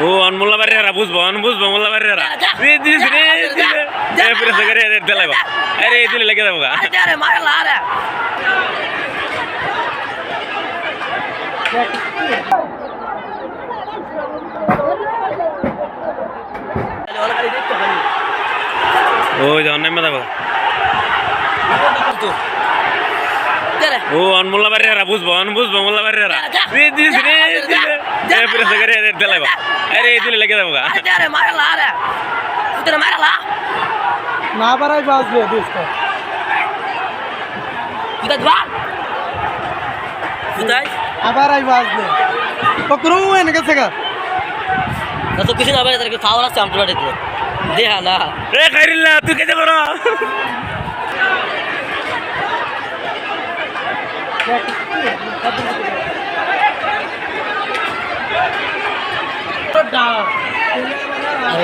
ও অনমোল্লা বাড়িরা বুঝবো মোল্লা বাড়িরা আরে দিলে লেগে যাবো ওই যে অন্যায় মেধা ও অনমোল্লা বাড়িরা বুঝবো মোল্লা বাড়িরা আরে দিলে লেগে যাবো না বাড়াই বাজবে দোস্ত আবার আই বাজবে পকড়ু এনে গেছে গা তো কিছু না বাইরে তাকে খাওয়া আছে আমটো দিতে দে হালা এ খাইরিল্লা তুই কেটে করো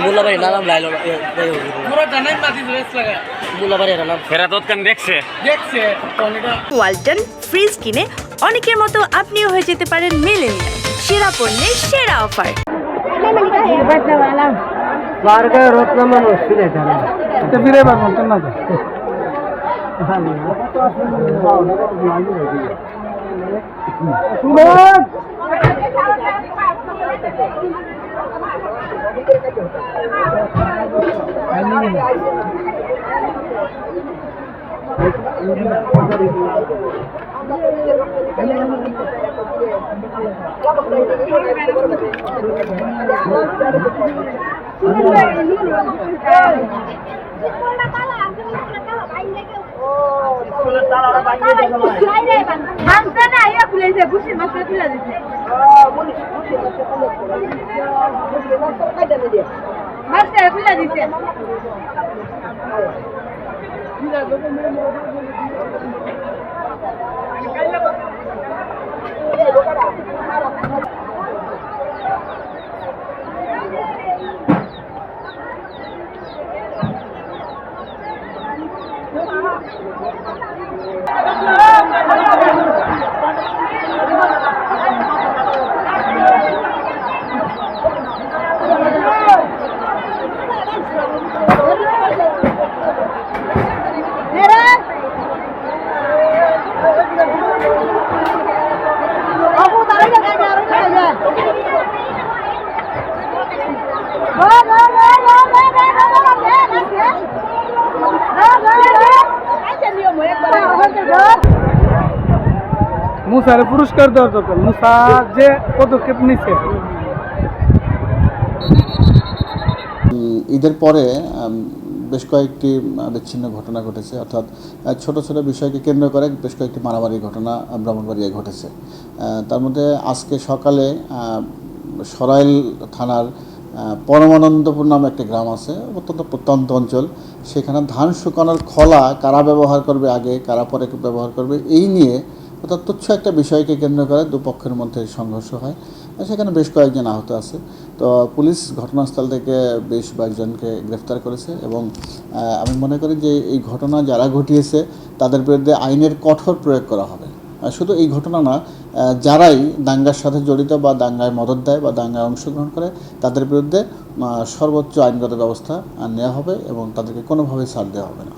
মুল্লাবাড়ি নাম লাইলো পুরো ডানাই মাটি ড্রেস লাগা মুল্লাবাড়ির নাম ফেরা তৎকান দেখছে ওয়ালটন ফ্রিজ কিনে অনেকের মতো আপনিও হয়ে যেতে পারেন মিলেনিয়াল সেরা পণ্যের সেরা অফার। ফিরে পারবো না মুসার পুরস্কার দেওয়ার দরকার মুসা যে পদক্ষেপ নিচ্ছে। ঈদের পরে বেশ কয়েকটি বিচ্ছিন্ন ঘটনা ঘটেছে, অর্থাৎ ছোট ছোট বিষয়কে কেন্দ্র করে বেশ কয়েকটি মারামারি ঘটনা ব্রাহ্মণবাড়িয়ায় ঘটেছে। তার মধ্যে আজকে সকালে সরাইল থানার পরমানন্দপুর নামে একটি গ্রাম আছে, অত্যন্ত প্রত্যন্ত অঞ্চল, সেখানে ধান শুকানোর খলা কারা ব্যবহার করবে আগে, কারা পরে ব্যবহার করবে, এই নিয়ে অর্থাৎ তুচ্ছ একটা বিষয়কে কেন্দ্র করে দুপক্ষের মধ্যে সংঘর্ষ হয়। সেখানে বেশ কয়েকজন আহত আছে। তো পুলিশ ঘটনাস্থল থেকে 20-22 জনকে গ্রেফতার করেছে এবং আমি মনে করি যে এই ঘটনা যারা ঘটিয়েছে তাদের বিরুদ্ধে আইনের কঠোর প্রয়োগ করা হবে। শুধু এই ঘটনা না, যারাই দাঙ্গার সাথে জড়িত বা দাঙ্গায় মদদ দেয় বা দাঙ্গায় অংশগ্রহণ করে তাদের বিরুদ্ধে সর্বোচ্চ আইনগত ব্যবস্থা নেওয়া হবে এবং তাদেরকে কোনোভাবেই ছাড় দেওয়া হবে না।